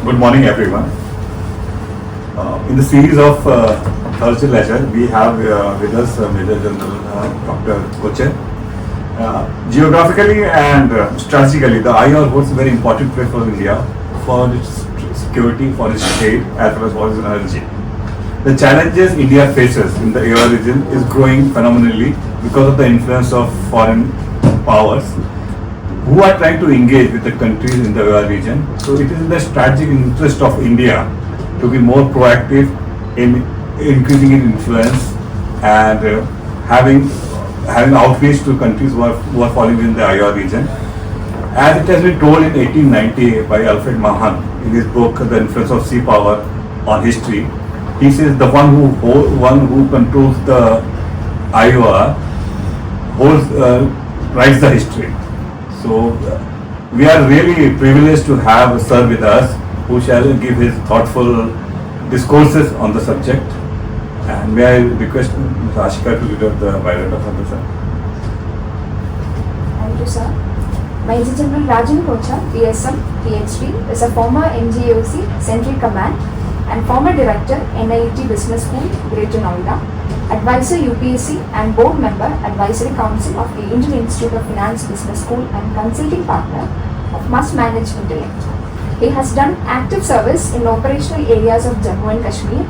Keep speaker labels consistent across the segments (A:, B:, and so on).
A: Good morning, everyone. In the series of Thursday lecture, we have with us Major General Dr. Kochar. Geographically and strategically, the IR holds a very important place for India for its security, for its trade, as well as for its energy. The challenges India faces in the AR region is growing phenomenally because of the influence of foreign powers who are trying to engage with the countries in the AR region. So it is in the strategic interest of India to be more proactive in increasing its influence and having outreach to countries who are falling in the IR region. As it has been told in 1890 by Alfred Mahan in his book The Influence of Sea Power on History, he says the one who controls the IOR writes the history. So we are really privileged to have a sir with us who shall give his thoughtful discourses on the subject. And may I request Ms. Ashika to read out the biodata for the sir.
B: Thank you, sir. Maj Gen Rajan Kochar, PSM, PhD, is a former NGOC Central Command and former Director, NIT Business School, Greater Noida, Advisor UPSC and Board Member, Advisory Council of the Indian Institute of Finance Business School and Consulting Partner of Must Manage Intellect. He has done active service in operational areas of Jammu and Kashmir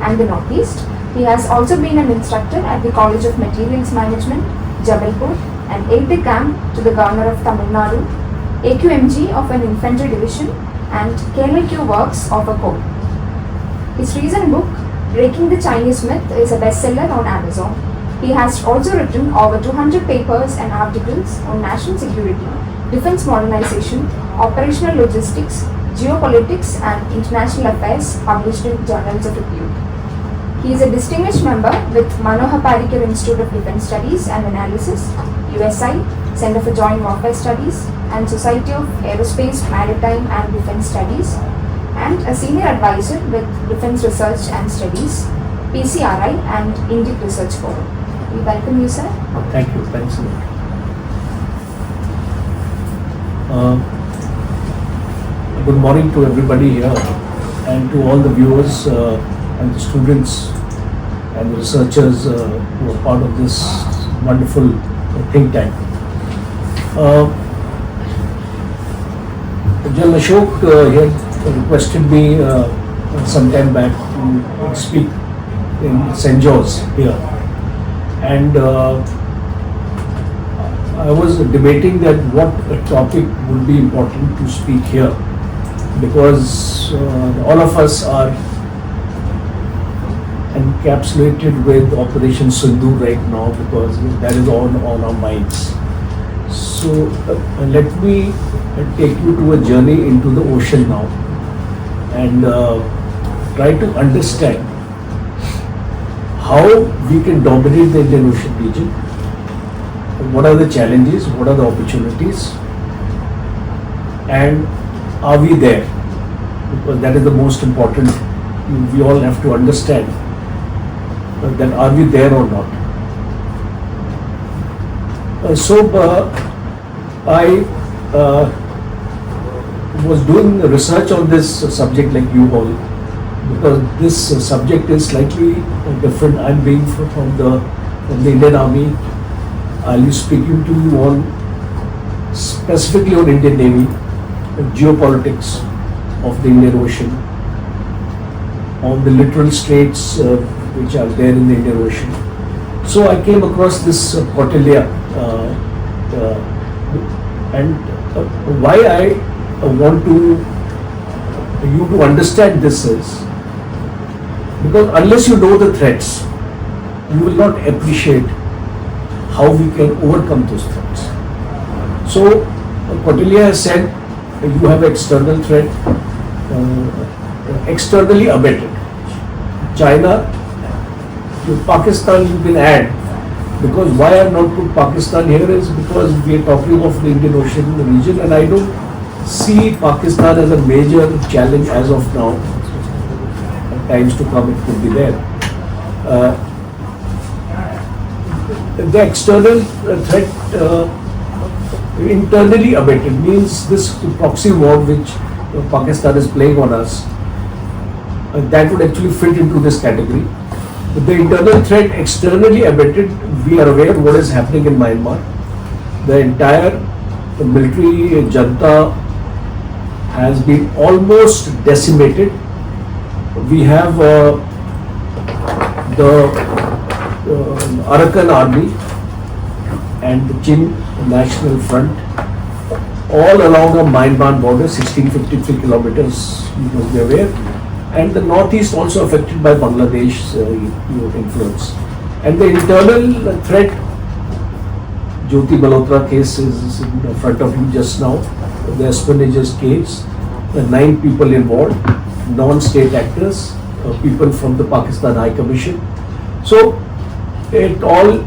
B: and the Northeast. He has also been an instructor at the College of Materials Management, Jabalpur, and aide camp to the Governor of Tamil Nadu, AQMG of an infantry division, and KLQ Works of a corps. His recent book, Breaking the Chinese Myth, is a bestseller on Amazon. He has also written over 200 papers and articles on national security, defense modernization, operational logistics, geopolitics, and international affairs published in journals of repute. He is a distinguished member with Manohar Parrikar Institute of Defense Studies and Analysis, USI, Center for Joint Warfare Studies, and Society of Aerospace, Maritime and Defense Studies, and a senior advisor with Defense Research and Studies, PCRI and Indic Research Forum. We welcome you, sir.
C: Thank you. Thanks a lot. Good morning to everybody here and to all the viewers and the students and the researchers who are part of this wonderful think tank. General Ashok here requested me some time back to speak in CENJOWS here, and I was debating that what topic would be important to speak here, because all of us are encapsulated with Operation Sindhu right now, because that is on our minds. So let me take you to a journey into the ocean now and try to understand how we can dominate the Indian Ocean region, what are the challenges, what are the opportunities, and are we there? Because that is the most important. We all have to understand that are we there or not. I was doing research on this subject like you all, because this subject is slightly different. I'm being from the Indian Army. I'll be speaking to you on specifically on Indian Navy, geopolitics of the Indian Ocean, on the littoral straits which are there in the Indian Ocean. So I came across this Cortelia, and why I want you to understand this is because unless you know the threats, you will not appreciate how we can overcome those threats. So Cortelia has said you have external threat, externally abetted. China, to Pakistan you can add, because why I have not put Pakistan here is because we are talking of the Indian Ocean region, and I don't see Pakistan as a major challenge as of now. At times to come it could be there. The external threat internally abated means this proxy war which Pakistan is playing on us, that would actually fit into this category. The internal threat externally abated, we are aware what is happening in Myanmar. The entire military junta has been almost decimated. We have the Arakan Army and the Chin National Front all along a Myanmar border, 1653 kilometers, you must be aware, and the northeast also affected by Bangladesh influence. And the internal threat, Jyoti Malhotra case is in front of you just now, the esponges case, the 9 people involved, non-state actors, people from the Pakistan High Commission. So it all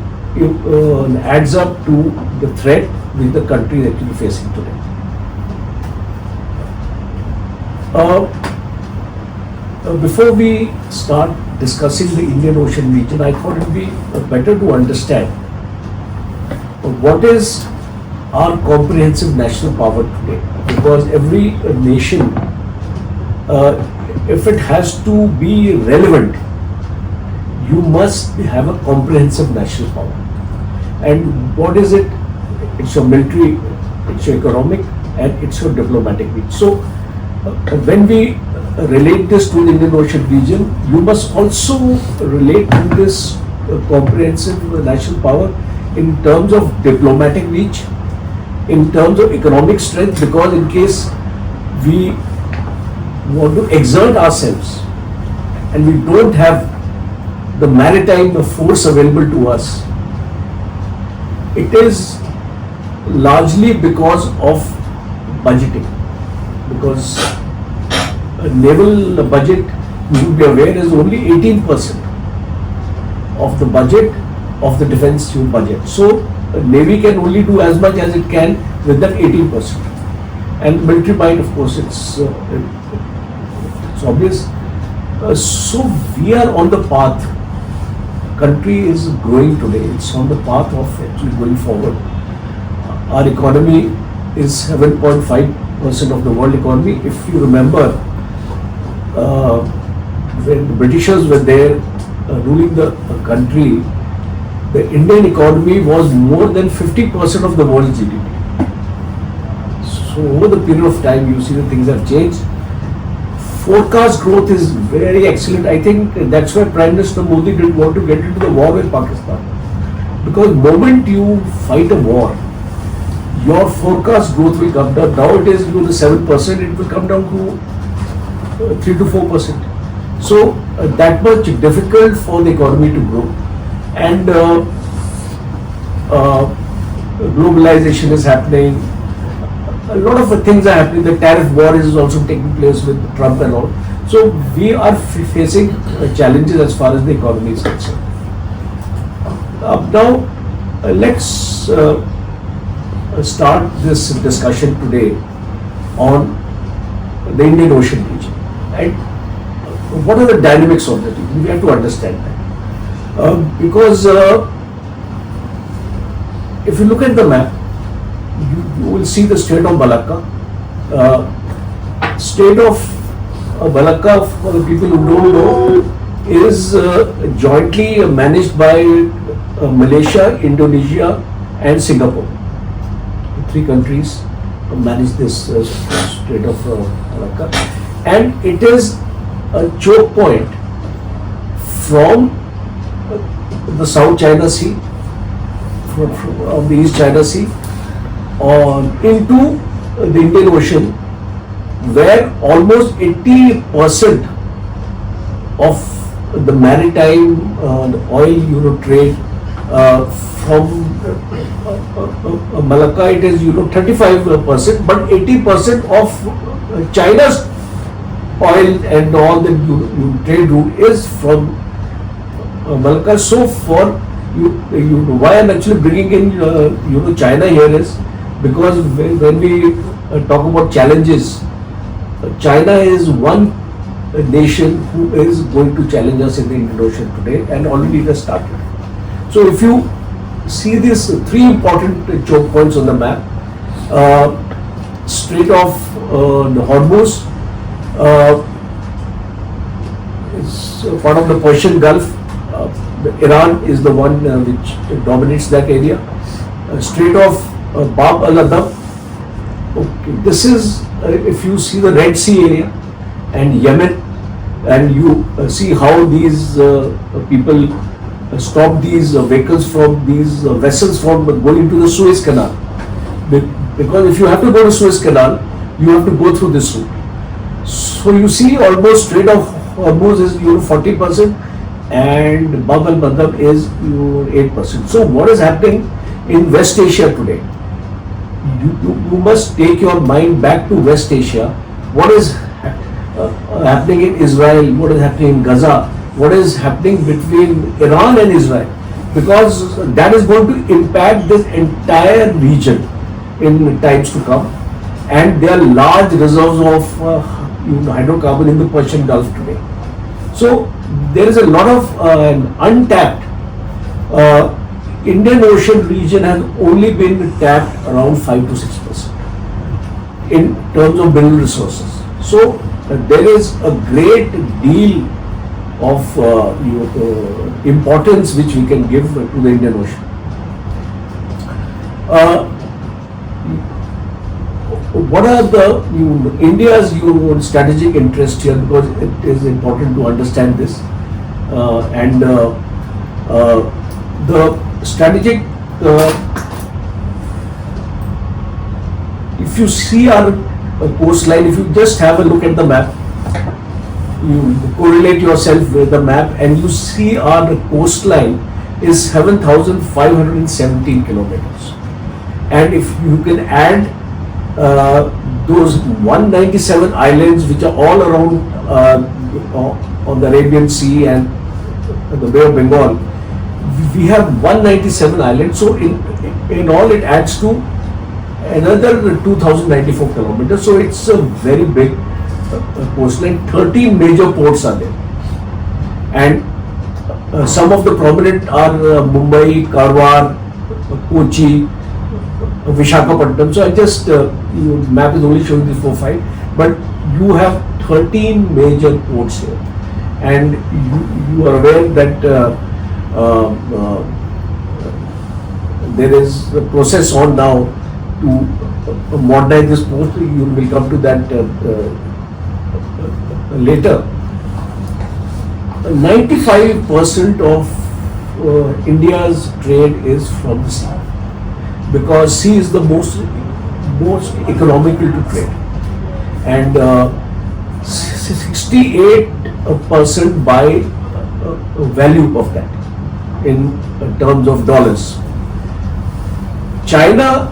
C: adds up to the threat which the country is actually facing today. Before we start discussing the Indian Ocean region, I thought it would be better to understand what is our comprehensive national power today. Because every nation, if it has to be relevant, you must have a comprehensive national power. And what is it? It's your military, it's your economic, and it's your diplomatic reach. So when we relate this to the Indian Ocean region, you must also relate to this comprehensive national power in terms of diplomatic reach, in terms of economic strength, because in case we want to exert ourselves and we don't have the maritime force available to us, it is largely because of budgeting. Because a naval budget, you will be aware, is only 18% of the budget of the defense budget. So Navy can only do as much as it can with that 18%. And military might, of course, it's obvious. So we are on the path. Country is growing today. It's on the path of actually going forward. Our economy is 7.5% of the world economy. If you remember, when the Britishers were there ruling the country, the Indian economy was more than 50% of the world's GDP. So over the period of time, you see that things have changed. Forecast growth is very excellent. I think that's why Prime Minister Modi didn't want to get into the war with Pakistan. Because moment you fight a war, your forecast growth will come down. Now it is 7%, it will come down to 3 to 4%. So that much difficult for the economy to grow. And globalization is happening. A lot of things are happening. The tariff war is also taking place with Trump and all. So we are facing challenges as far as the economy is concerned. Now let's start this discussion today on the Indian Ocean region. And what are the dynamics of the region? We have to understand that. Because if you look at the map, you will see the state of Malacca. State of Malacca, for the people who don't know, is jointly managed by Malaysia, Indonesia and Singapore. 3 countries manage this state of Malacca. And it is a choke point from the South China Sea, from the East China Sea, into the Indian Ocean, where almost 80% of the maritime oil trade from Malacca, it is 35%, but 80% of China's oil and all the trade route is from Malacca. So for why I'm actually bringing in China here is because when we talk about challenges, China is one nation who is going to challenge us in the Indian Ocean today, and already it has started. So if you see these 3 important choke points on the map, Strait of the Hormuz is part of the Persian Gulf. Iran is the one which dominates that area. Strait of Bab al-Adab. Okay, this is if you see the Red Sea area and Yemen, and you see how these people stop these vehicles from these vessels from going into the Suez Canal. Because if you have to go to Suez Canal, you have to go through this route. So you see almost Strait of Hormuz is 40% and Bab al-Mandab is 8%. So what is happening in West Asia today? You must take your mind back to West Asia. What is happening in Israel? What is happening in Gaza? What is happening between Iran and Israel? Because that is going to impact this entire region in times to come, and there are large reserves of hydrocarbon in the Persian Gulf today. So there is a lot of untapped. Indian Ocean region has only been tapped around 5 to 6% in terms of mineral resources. So there is a great deal of importance which we can give to the Indian Ocean. What are the India's strategic interest here? Because it is important to understand this, and the strategic. If you see our coastline, if you just have a look at the map, you correlate yourself with the map, and you see our coastline is 7,517 kilometers, and if you can add those 197 islands which are all around on the Arabian Sea and the Bay of Bengal, we have 197 islands. So in all it adds to another 2,094 kilometers. So it's a very big coastline. 13 major ports are there, and some of the prominent are Mumbai, Karwar, Kochi, Visakhapatnam. So I just map is only showing this 4-5, but you have 13 major ports here, and you are aware that there is a process on now to modernize this port. You will come to that later. 95% of India's trade is from the sea, because sea is the most economical to trade, and 68% by value of that in terms of dollars. China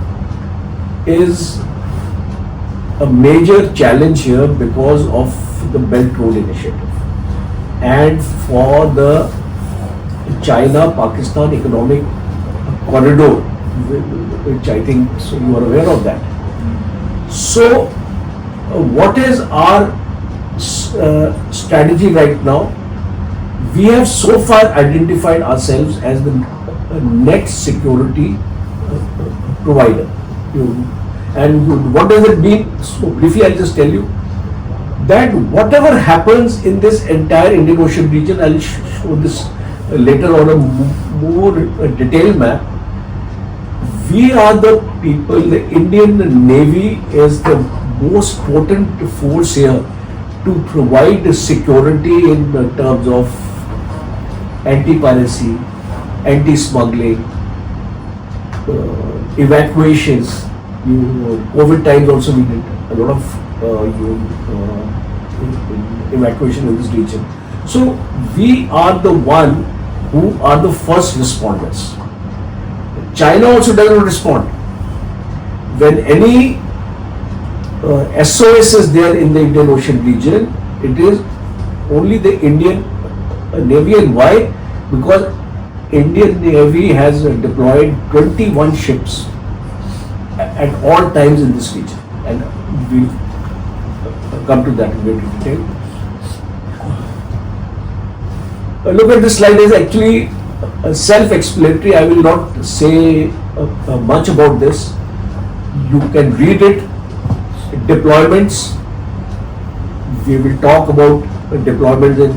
C: is a major challenge here because of the Belt Road Initiative and for the China-Pakistan economic corridor, which I think so you are aware of that. So what is our strategy right now? We have so far identified ourselves as the next security provider. And what does it mean? So briefly, I'll just tell you that whatever happens in this entire Indian Ocean region, I'll show this later on a more detailed map. We are the people, the Indian Navy is the most potent force here to provide security in terms of anti-piracy, anti-smuggling, evacuations. COVID times also we did a lot of evacuation in this region. So we are the one who are the first responders. China also doesn't respond. When any SOS is there in the Indian Ocean region, it is only the Indian Navy. And why? Because Indian Navy has deployed 21 ships at all times in this region, and we'll come to that in greater detail. Look at this slide, is actually self-explanatory. I will not say much about this. You can read it deployments. We will talk about deployments in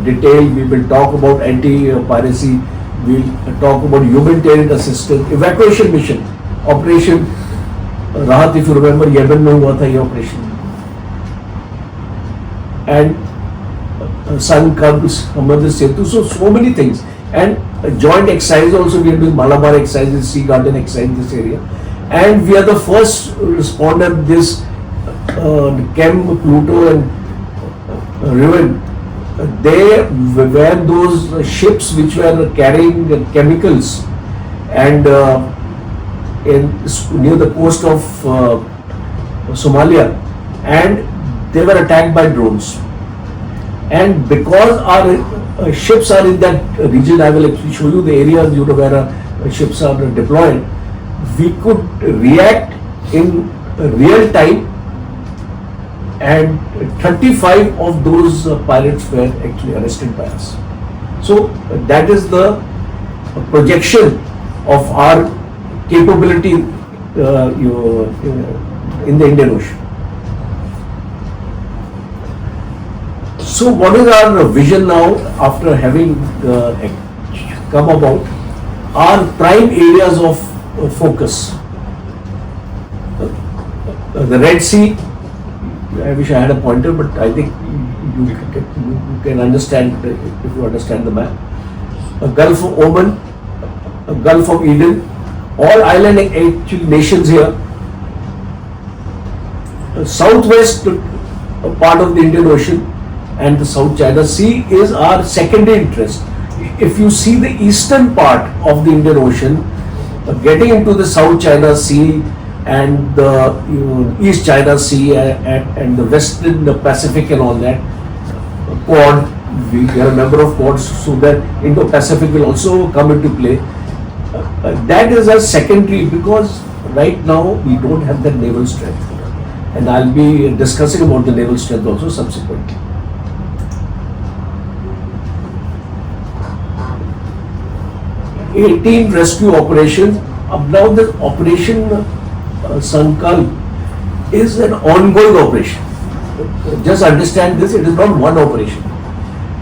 C: detail. We will talk about anti-piracy. We will talk about humanitarian assistance, evacuation mission, operation Rahat. If you remember, Yemen में हुआ था ये operation. And Sun comes, Hamad Setu, so many things. And joint exercise also, we are doing Malabar exercises, Sea Garden exercise in this area. And we are the first responder this Chem, Pluto and Riven. They were those ships which were carrying chemicals and near the coast of Somalia, and they were attacked by drones. And because our ships are in that region, I will actually show you the areas where our ships are deployed. We could react in real time, and 35 of those pirates were actually arrested by us. So that is the projection of our capability in the Indian Ocean. So what is our vision now after having come about? Our prime areas of focus. The Red Sea, I wish I had a pointer, but I think you can understand if you understand the map. Gulf of Oman, Gulf of Eden, all island nations here. Southwest part of the Indian Ocean and the South China Sea is our secondary interest. If you see the eastern part of the Indian Ocean, getting into the South China Sea and the East China Sea and the Western Pacific and all that, Quad, we are a member of Quad, so that Indo-Pacific will also come into play. That is a secondary, because right now we don't have that naval strength, and I'll be discussing about the naval strength also subsequently. 18 rescue operations. Now the operation Sankalp is an ongoing operation. Just understand this, it is not one operation.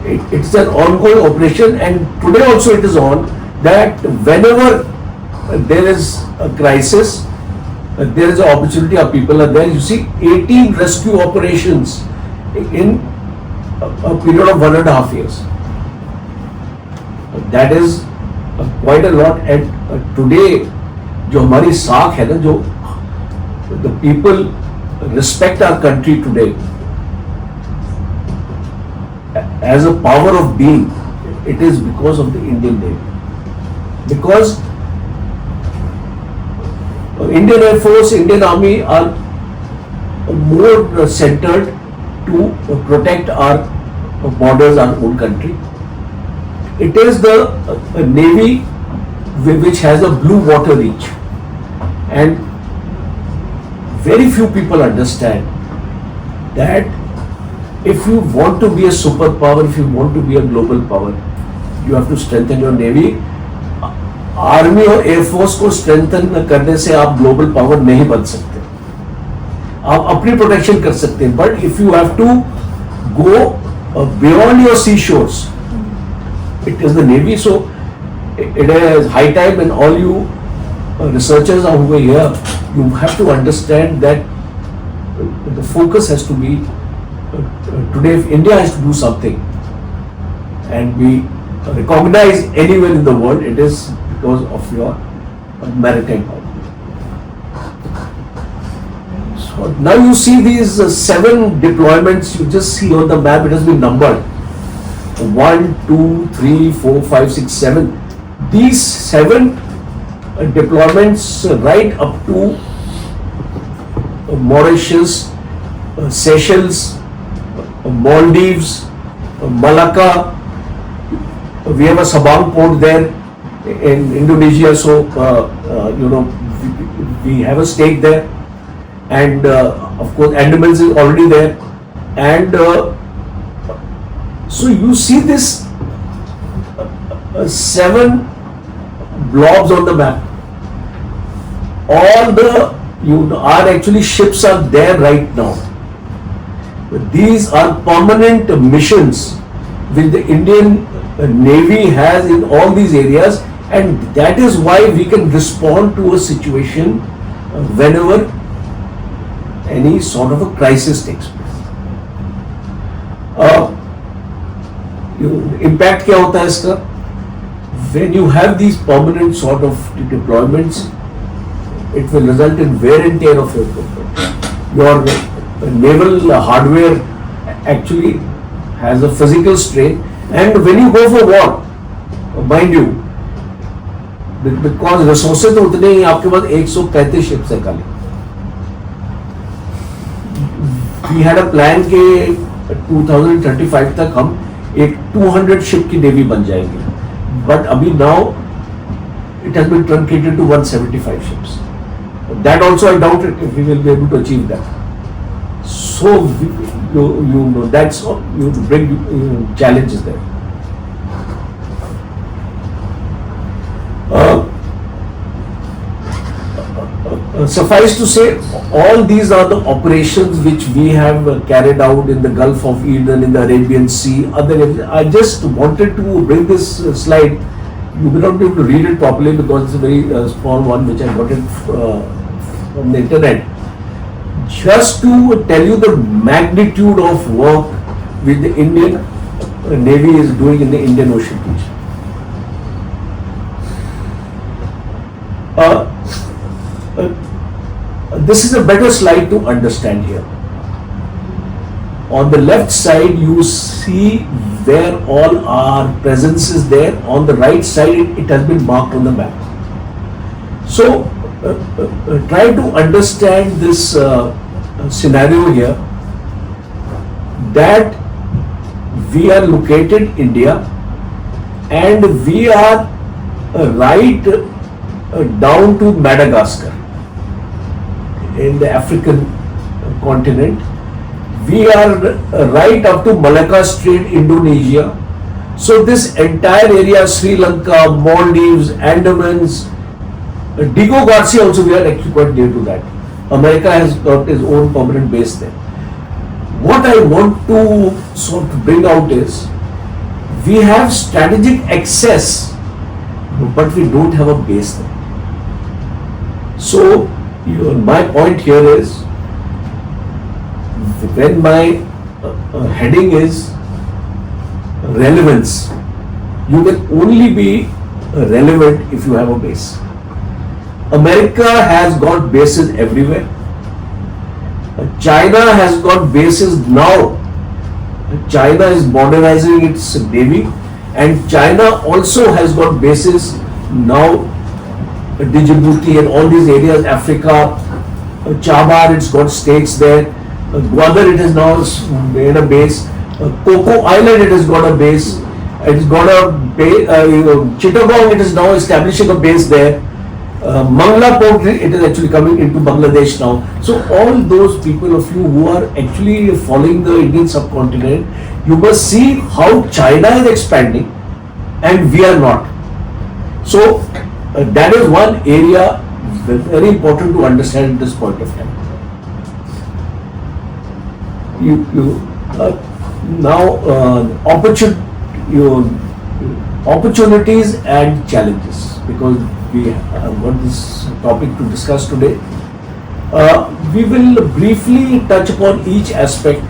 C: It's an ongoing operation, and today also it is on, that whenever there is a crisis, there is an opportunity, our people are there. You see 18 rescue operations in a period of 1.5 years. That is quite a lot. And today जो हमारी साख है ना, जो the people respect our country today as a power of being, it is because of the Indian Navy. Because Indian Air Force, Indian Army are more centered to protect our borders, our own country. It is the Navy which has a blue water reach, and very few people understand that if you want to be a superpower, if you want to be a global power, you have to strengthen your Navy. Army और air force को strengthen करने से आप global power नहीं बन सकते, आप अपनी प्रोटेक्शन कर सकते हैं, but if you have to go beyond your sea shores, it is the Navy. So it is high time, and all you researchers are over here, you have to understand that the focus has to be today, if India has to do something and be recognized anywhere in the world, it is because of your maritime power. So now you see these 7 deployments, you just see on the map, it has been numbered 1, 2, 3, 4, 5, 6, 7. These 7 deployments right up to Mauritius, Seychelles, Maldives, Malacca. We have a Sabang port there in Indonesia, so we have a stake there, and of course Andamans is already there, and so you see this 7 blobs on the map. All the are actually ships are there right now. These are permanent missions which the Indian Navy has in all these areas, and that is why we can respond to a situation whenever any sort of a crisis takes place. Impact क्या होता है इसका? When you have these permanent sort of deployments, it will result in wear and tear of your equipment. Your naval hardware actually has a physical strain, and when you go for war, mind you, because resources तो उतने ही आपके पास 135 ships है खाली. We had a plan कि 2035 तक हम एक 200 ship की नेवी बन जाएंगे, but अभी now it has been truncated to 175 ships. That also I doubt it if we will be able to achieve that. So you know that's you bring challenges there. Suffice to say, all these are the operations which we have carried out in the Gulf of Eden, in the Arabian Sea, other areas. I just wanted to bring this slide. You may not be able to read it properly because it's a very small one which I got it from the internet. Just to tell you the magnitude of work which the Indian Navy is doing in the Indian Ocean region. This is a better slide to understand here. On the left side, you see where all our presence is there. On the right side, it has been marked on the map. So, try to understand this scenario here, that we are located in India and we are right down to Madagascar in the African continent. We are right up to Malacca Strait, Indonesia. So this entire area, Sri Lanka, Maldives, Andamans, Diego Garcia also, we are actually quite near to that. America has got its own permanent base there. What I want to sort of bring out is, we have strategic access, but we don't have a base there. So, my point here is, when my heading is relevance, you can only be relevant if you have a base. America has got bases everywhere. China has got bases now. China is modernizing its navy, and China also has got bases now. Djibouti and all these areas, Africa, Chabar, it's got states there. Gwadar, it has now made a base. Coco Island, it has got a base. It's got a base. Chittagong, it is now establishing a base there. Mangla Port, it is actually coming into Bangladesh now. So all those people of you who are actually following the Indian subcontinent, you must see how China is expanding and we are not. So that is one area very important to understand at this point of time. Opportunities and challenges, because we have got this topic to discuss today. We will briefly touch upon each aspect.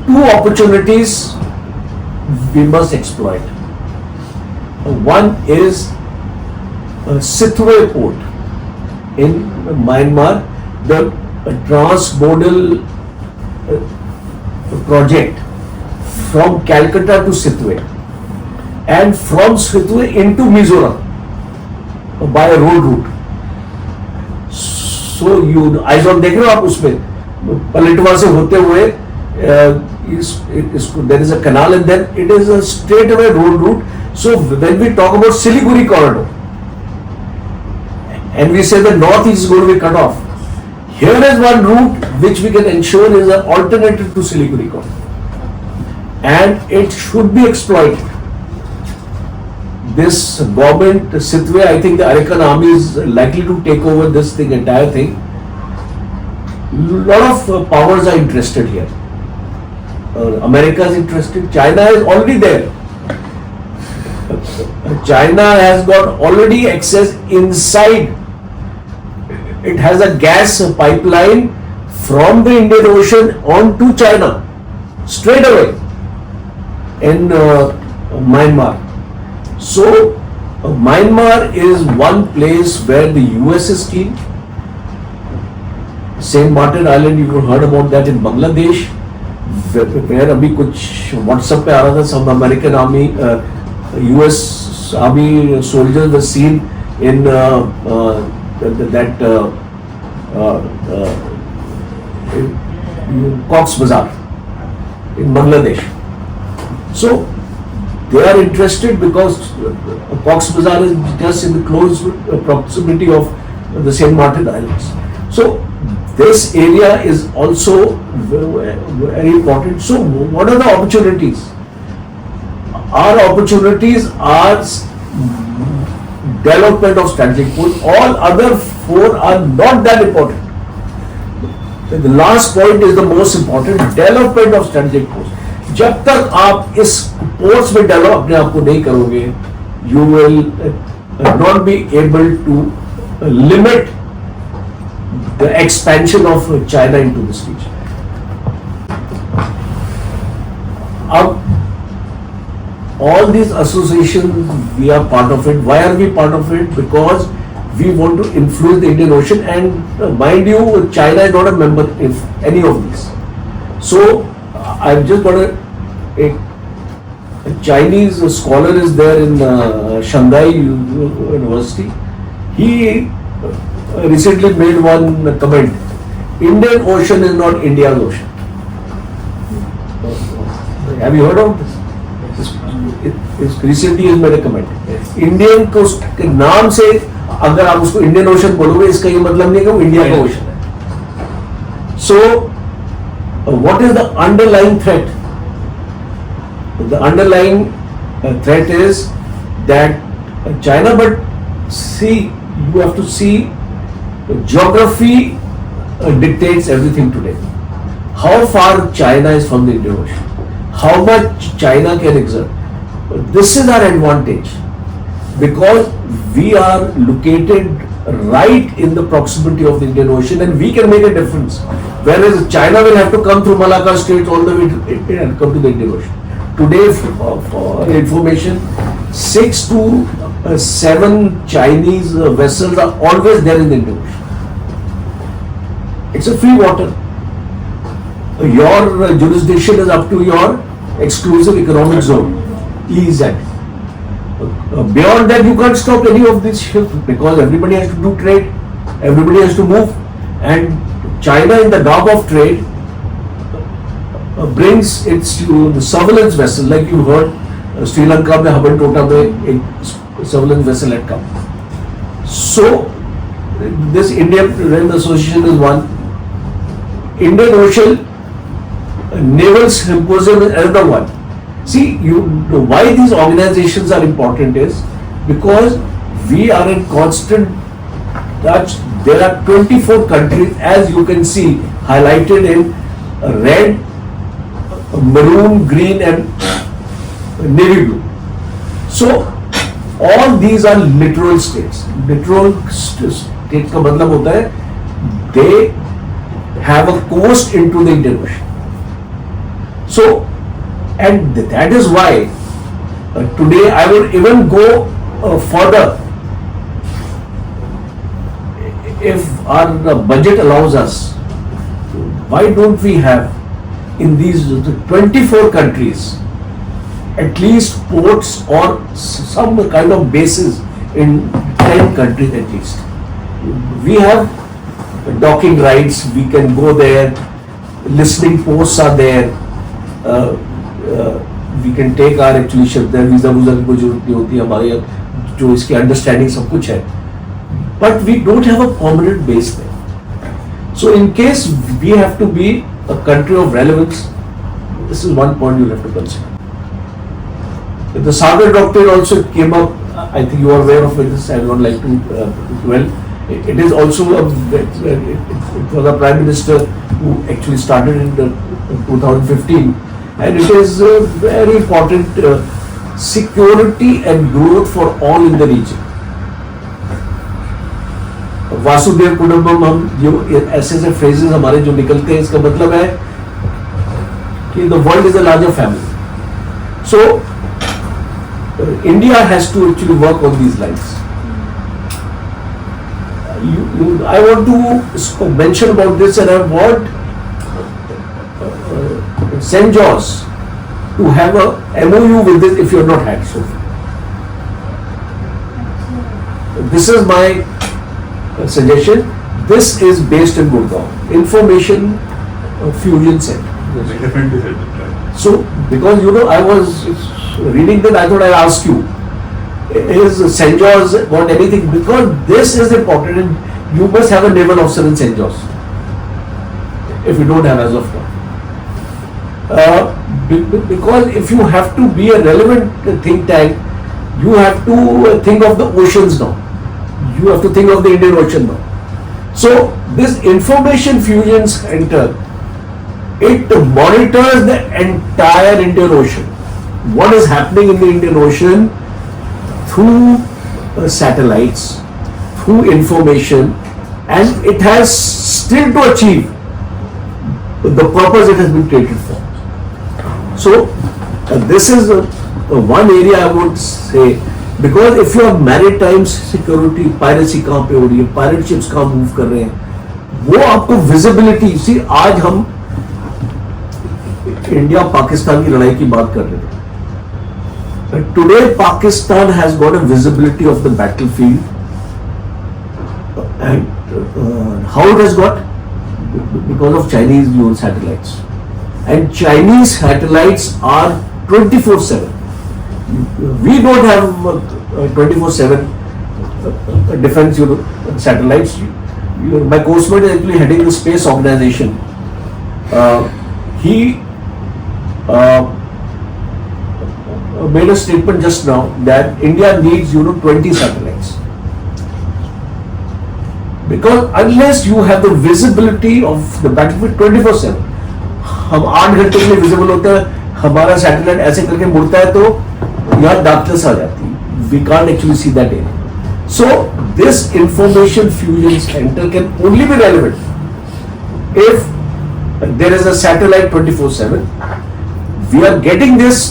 C: Two opportunities we must exploit. One is Sitwe port in Myanmar, the transmodal project from Calcutta to Sitwe and from Sitwe into Mizoram by a road route. So you आइजॉन देख रहे हो आप उसमें पलटवा से होते हुए there is a canal and then it is a straight away road route. So when we talk about Siliguri corridor and we say the northeast is going to be cut off, here is one route which we can ensure is an alternative to Siliguri corridor, and it should be exploited. this government Sitwe, I think the Arakan army is likely to take over this thing, entire thing. Lot of powers are interested here. America is interested. China is already there. China has got already access inside. It has a gas pipeline from the Indian Ocean on to China straight away in Myanmar. So Myanmar is one place where the US is keen. Saint Martin Island, you heard about that in Bangladesh, where अभी कुछ WhatsApp पे आ रहा था, some American army, US army soldiers were seen in Cox's Bazar in Bangladesh. So they are interested because Cox's Bazar is just in the close proximity of the Saint Martin Islands. So this area is also very important. So what are the opportunities? Our opportunities are development of strategic posts. All other four are not that important. The last point is the most important, development of strategic posts. जब तक आप इस post में develop अपने आप को नहीं करोगे, you will not be able to limit the expansion of China into this region. All these associations, we are part of it. Why are we part of it? Because we want to influence the Indian Ocean, and mind you, China is not a member in any of these. So I've just got a Chinese scholar is there in Shanghai University. He recently made one comment: Indian Ocean is not India's ocean. Have you heard of this? Recently he made a comment. Indian को उसके नाम से अगर आप उसको Indian ocean बोलोगे, इसका ये मतलब नहीं कि वो इंडिया का ओशन है. So what is the underlying threat? The underlying threat is that China, but see, you have to see, geography dictates everything today. How far China is from the Indian Ocean, how much China can exert. This is our advantage because we are located right in the proximity of the Indian Ocean, and we can make a difference. Whereas China will have to come through Malacca Strait all the way to, and come to the Indian Ocean. Today, for information, 6 to 7 Chinese vessels are always there in the Indian Ocean. It's a free water. Your jurisdiction is up to your exclusive economic zone, EEZ. Beyond that, you can't stop any of these ships because everybody has to do trade, everybody has to move, and China, in the garb of trade, brings its surveillance vessel, like you heard, Sri Lanka में हबन टोटा में एक surveillance vessel had come. So this Indian Rail Association is one. Indian Ocean Naval Symposium is another one. See, why these organizations are important is because we are in constant touch. There are 24 countries, as you can see, highlighted in red, maroon, green and navy blue. So all these are littoral states. Littoral states का मतलब होता है they have a coast into the Indian Ocean. So, and that is why today I would even go further. If our budget allows us, why don't we have in these 24 countries at least ports or some kind of bases in 10 countries at least? We have docking rights, we can go there, listening posts are there, we can take our actually ship there, visa वूजा की कोई जरूरत नहीं होती हमारे यहाँ, जो इसकी अंडरस्टैंडिंग सब कुछ है, but we don't have a permanent base there. So in case we have to be a country of relevance, this is one point you'll have to consider. The Sagar Doctrine also came up, I think you are aware of this. I would not like to dwell. It is also it was a prime minister who actually started in 2015, and it is very important security and growth for all in the region. Vasudev कुटुंबम, हम जो ऐसे ऐसे phrases हमारे जो निकलते हैं, इसका मतलब है कि the world is a larger family. So India has to actually work on these lines. I want to mention about this, and I want CENJOWS to have a MOU with this if you have not had so far. This is my suggestion. This is based in Gurgaon, Information Fusion Center.
A: Definitely said it, right?
C: So, because I was reading that, I thought I'd ask you, is CENJOWS want anything? Because this is important, and you must have a naval officer in CENJOWS, if you don't have as of now. Because if you have to be a relevant think tank, you have to think of the oceans now. You have to think of the Indian Ocean now. So this Information Fusion Center, it monitors the entire Indian Ocean. What is happening in the Indian Ocean through satellites, through information, and it has still to achieve the purpose it has been created for. So this is one area I would say, because if you have maritime security, piracy कहाँ पे हो रही है, pirate ships कहाँ move कर रहे हैं, वो आपको visibility, see आज हम इंडिया पाकिस्तान की लड़ाई की बात कर रहे थे. Today Pakistan has got a visibility of the battlefield, and how it has got? Because of Chinese dual satellites, and Chinese satellites are 24/7. We don't have 24/7 defense satellites. My coachmate is actually heading the space organization. He made a statement just now that India needs 20 satellites, because unless you have the visibility of the battlefield 24/7, हम 8 घंटे के लिए visible होता है, हमारा satellite ऐसे करके मुड़ता है तो यहाँ डार्कनेस आ जाती है. We can't actually see that area. So this Information Fusion Center can only be relevant if there is a satellite 24/7. We are getting this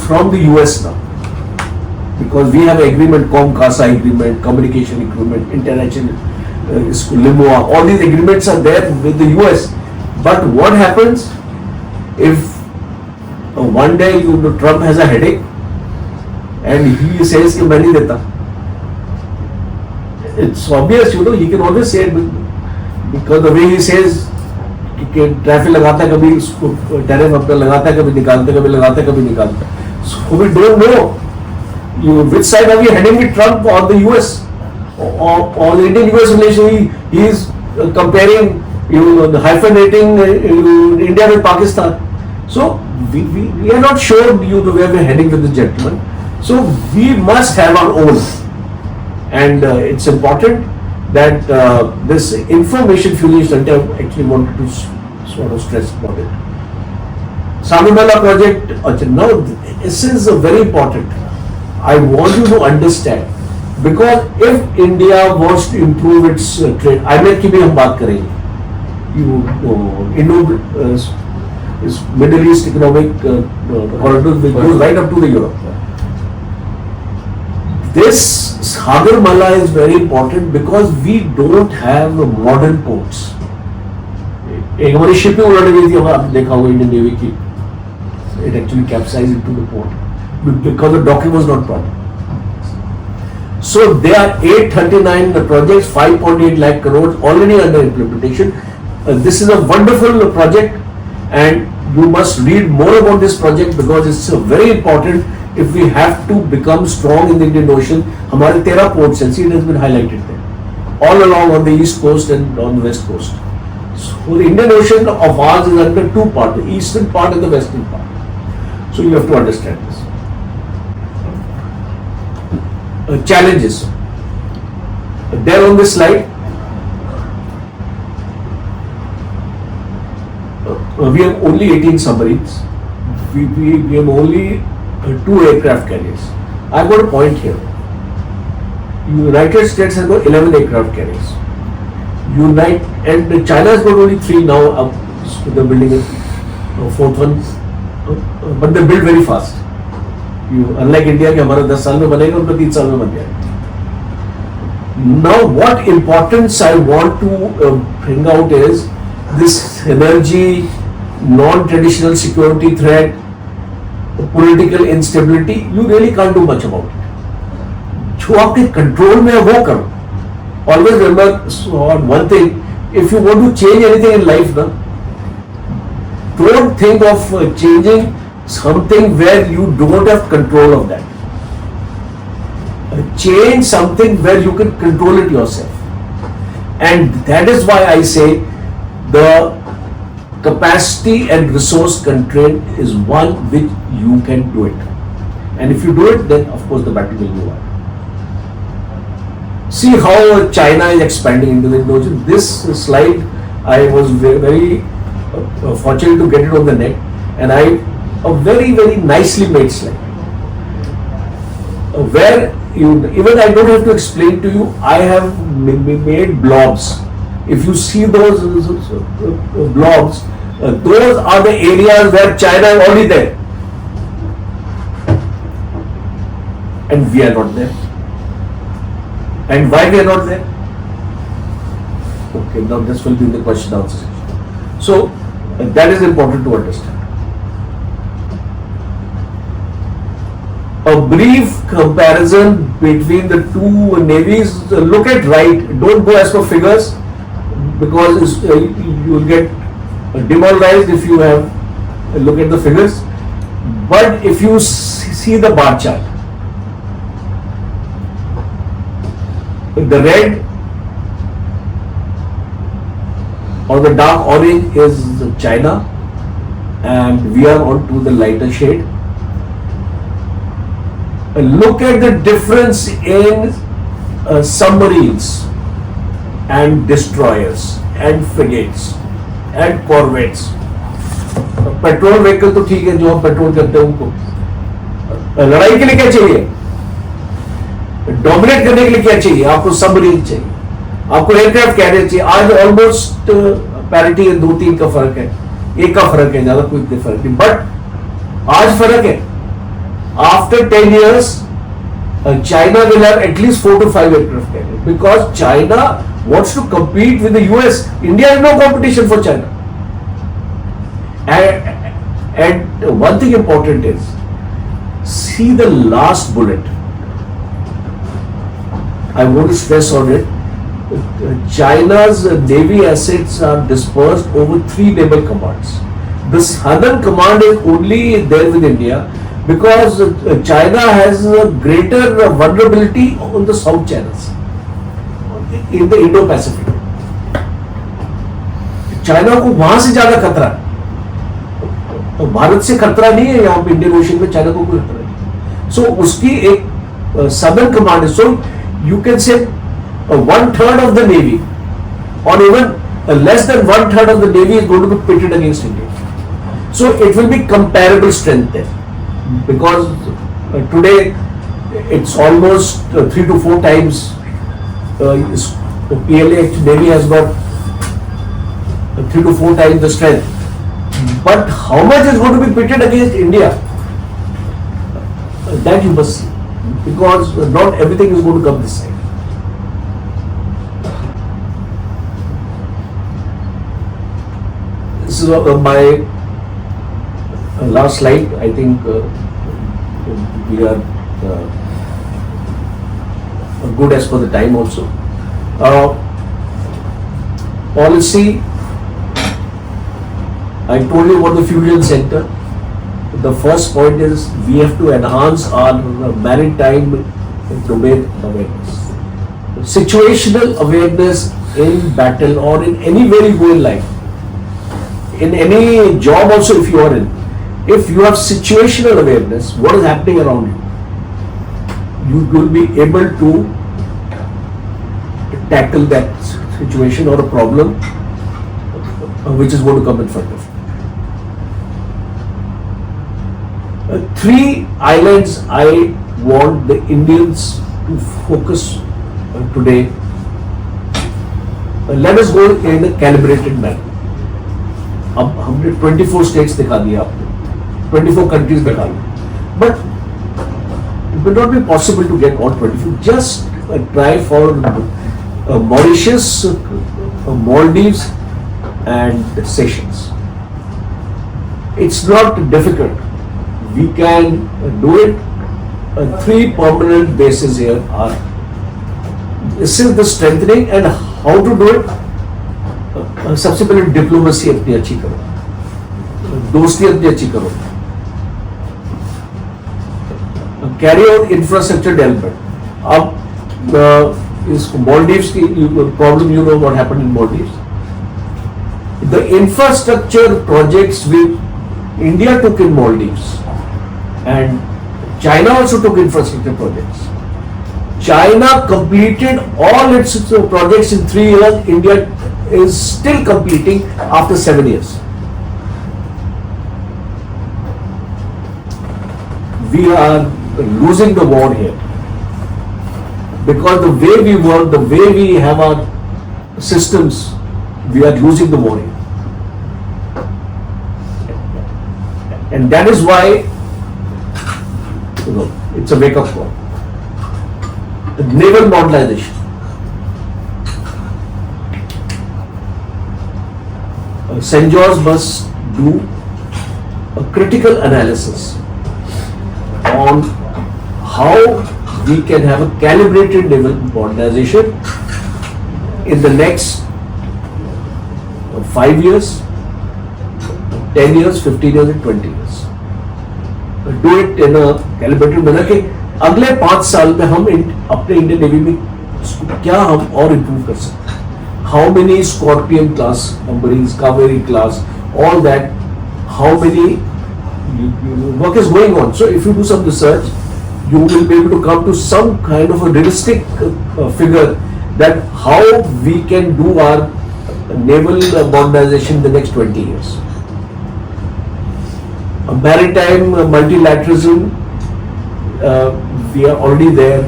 C: from the US now, because we have agreement, COM-CASA agreement, communication agreement, international LIMOA, all these agreements are there with the US. But what happens if one day Trump has a headache and he says कि मैं नहीं देता? It's obvious, he can always say it, because the way he says कि traffic लगाता है, कभी उसको tariff अपना लगाता है, कभी निकालता है, कभी लगाता है, कभी निकालता है. So we don't know which side are we heading with, Trump or the US or the Indian-US relation. He is comparing, the hyphenating India with Pakistan. So we are not sure where we are heading with the gentleman. So we must have our own, and it's important that this Information Fusion Center actually wanted to sort of stress about it. Samimala project, now this is very important. I want you to understand, because if India wants to improve its trade, IMEC की भी हम बात करेंगे, is Middle East economic corridor which goes right up to the Europe. This Sagarmala is very important because we don't have modern ports. एक हमारी shipping उड़ाने गई थी, आपने देखा होगा इंडियन नेवी की, it actually capsized into the port because the docking was not proper. So there are 839 projects, 5.8 lakh crores already under implementation. This is a wonderful project, and you must read more about this project because it's very important if we have to become strong in the Indian Ocean. हमारे 13 ports and see, it has been highlighted there, all along on the east coast and on the west coast. So the Indian Ocean of ours is under two parts, the eastern part and the western part. So you have to understand this. challenges. There on this slide, we have only 18 submarines. We have only 2 aircraft carriers. I've got a point here. United States has got 11 aircraft carriers. And China has got only 3 now. They're building a 4th one, but they build very fast. Unlike India, कि हमारा 10 साल में बनेगा, उनका 3 साल में बन जाएगा. Now, what importance I want to bring out is this energy, non-traditional security threat, political instability. You really can't do much about it. जो आपके कंट्रोल में है वो करो. Always remember one thing: if you want to change anything in life, don't think of changing something where you don't have control of that. Change something where you can control it yourself. And that is why I say the capacity and resource constraint is one which you can do it. And if you do it, then of course the battle will go on. See how China is expanding into the Indo-Ocean. This slide, I was very fortunate to get it on the net, and a very, very nicely made slide. Where even I don't have to explain to you, I have made blobs. If you see those blobs, those are the areas where China is already there. And we are not there. And why we are not there? Okay, now this will be the question answer section. So that is important to understand. A brief comparison between the two navies. Look at right. Don't go as per figures, because you will get demoralized if you have look at the figures. But if you see the bar chart, the red or the dark orange is China, and we are on to the lighter shade. Look at the difference in submarines and destroyers and frigates and corvettes. Petrol vehicle तो ठीक है, जो हम petrol करते हैं उनको लड़ाई के लिए क्या चाहिए, डोमिनेट करने के लिए क्या चाहिए, आपको सबमरीन चाहिए, आपको एयरक्राफ्ट कैरियर चाहिए. आज ऑलमोस्ट पैरिटी है, 2-3 का फर्क है, 1 का फर्क है, ज्यादा कोई फर्क नहीं. बट आज फर्क है. After 10 years, China will have at least 4 to 5 aircraft carriers, because China wants to compete with the US. India has no competition for China. And one thing important is, see the last bullet. I want to stress on it. China's navy assets are dispersed over 3 naval commands. The southern command is only there with India, because China has a greater vulnerability on the south channels in the Indo-Pacific. China को वहां से ज्यादा खतरा है, भारत से खतरा नहीं है. यहाँ पे इंडियन ओशन में चाइना को कोई खतरा नहीं. सो उसकी एक सदर्न कमांड है. So you can say 1/3 of the navy, or even less than 1/3 of the navy is going to be pitted against India. So it will be comparable strength there. Because today it's almost 3 to 4 times PLA Navy has got 3 to 4 times the strength. But how much is going to be pitted against India? That you must see, because not everything is going to come this side. This is my last slide. I think we are good as per the time also. Policy, I told you about the fusion center. The first point is we have to enhance our maritime domain awareness. Situational awareness in battle or in anywhere you go in life. In any job also, if you are in, if you have situational awareness, what is happening around you, you will be able to tackle that situation or a problem which is going to come in front of you. Three islands I want the Indians to focus today. Let us go in a calibrated manner. अब हमने 24 states दिखा दिया आपको, 24 countries दिखा दिया, but it will not be possible to get all 24. Just try for Mauritius, Maldives and Seychelles. It's not difficult. We can do it. 3 permanent bases here are. This is the strengthening, and how to do it. सबसे पहले diplomacy अपनी अच्छी करो, दोस्ती अपनी अच्छी करो, carry out infrastructure development. अब इस मालदीव्स की problem, you know what happened in Maldives. The infrastructure projects with India took in Maldives and China also took infrastructure projects. China completed all its projects in 3 years. India is still completing after 7 years. We are losing the war here because the way we work, the way we have our systems, we are losing the war here. And that is why it's a wake-up call. The naval modernization. CENJOWS must do a critical analysis on how we can have a calibrated naval modernization in the next 5 years, 10 years, 15 years and 20 years. Do it in a calibrated manner कि अगले 5 साल में हम अपने Indian navy में क्या हम और इम्प्रूव कर सकते हैं. How many Scorpion class submarines, Kaveri class, all that, how many work is going on. So if you do some research, you will be able to come to some kind of a realistic figure that how we can do our naval modernization in the next 20 years. Maritime multilateralism, we are already there.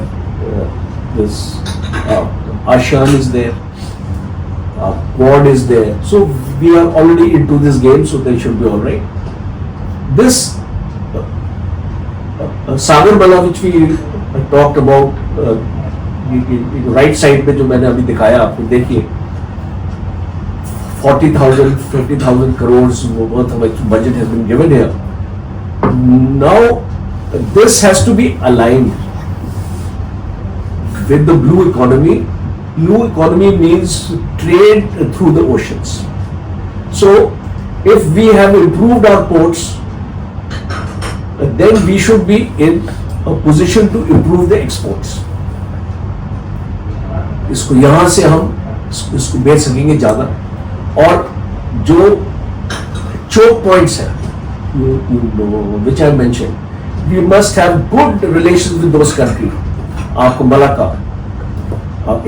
C: This ASEAN is there, Quad is there. So we are already into this game, so they should be all right. This Sagarmala, which we talked about, right side पे जो मैंने अभी दिखाया आपको, देखिए 40,000, 50,000 crores worth of budget has been given here. Now this has to be aligned with the blue economy. Blue economy means trade through the oceans. So if we have improved our ports, then we should be in a position to improve the exports. इसको यहाँ से हम इसको बेच सकेंगे ज़्यादा. और जो choke points हैं, which I mentioned, we must have good relations with those countries. आपको मलाका,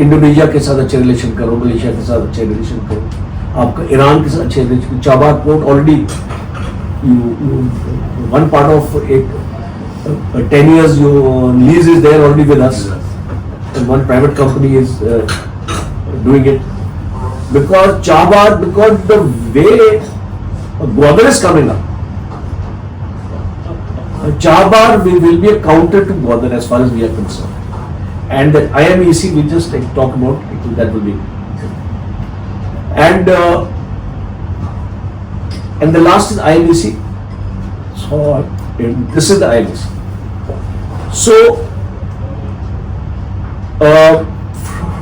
C: इंडोनेशिया के साथ अच्छे रिलेशन करो, मलेशिया के साथ अच्छे रिलेशन करो, आपका ईरान के साथ अच्छे relation. Chabahar port already one part of it, 10 years lease is there already with us, and one private company is doing it. Because Chabar, because the way Gwadar is coming up, Chabar will be a counter to Gwadar as far as we are concerned. And the IMEC we just talk about, that will be. And the last is IMEC. So this is the IMEC. So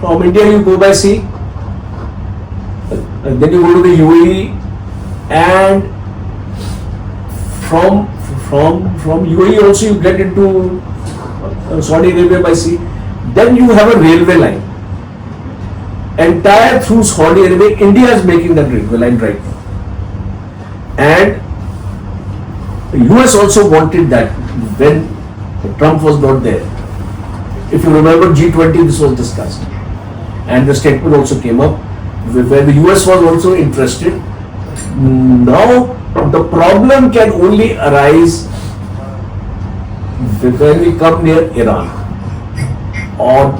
C: from India you go by sea, then you go to the UAE, and from UAE also you get into Saudi Arabia by sea. Then you have a railway line entire through Saudi Arabia. India is making that railway line right now, and US also wanted that when Trump was not there. if you remember G20, this was discussed, and the statement also came up where the US was also interested. Now the problem can only arise when we come near Iran, और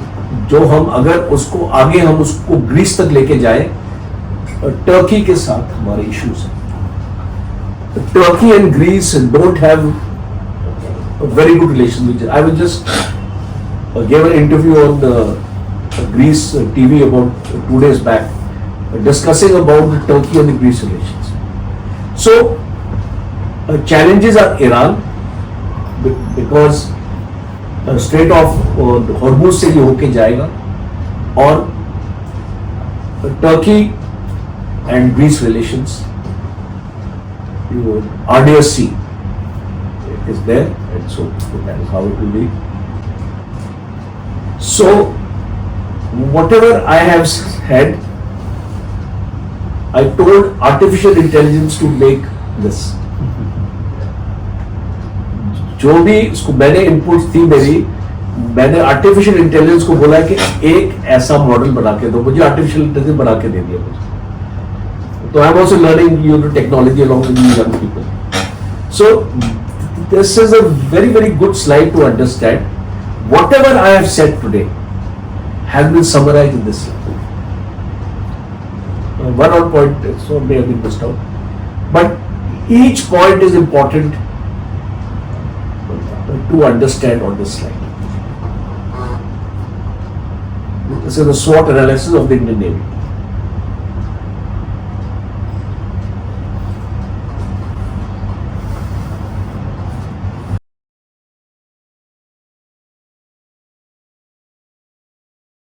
C: जो हम अगर उसको आगे हम उसको Greece तक लेके जाए, टर्की के साथ हमारे इश्यूज हैं. Turkey and Greece don't have a very good relation with. I was just gave an interview on the Greece TV about 2 days back, discussing about the Turkey and the Greece relations. So challenges are Iran because Strait of Hormuz से ये होके जाएगा, और Turkey and Greece relations, RDSC is there, and so that is how it will be. So whatever I have said, I told artificial intelligence to make this. जो भी इसको मैंने inputs थी मेरी, मैंने आर्टिफिशियल इंटेलिजेंस को बोला कि एक ऐसा मॉडल बना के दो, मुझे आर्टिफिशियल इंटेलिजेंस बना के दे दिया मुझे. So I am also learning technology along with these young people. So this is a very, very good slide to understand. Whatever I have said today has been summarized in this slide. One odd point so may have been missed out, but each point is important to understand on this slide. This is a SWOT analysis of the Indian Navy.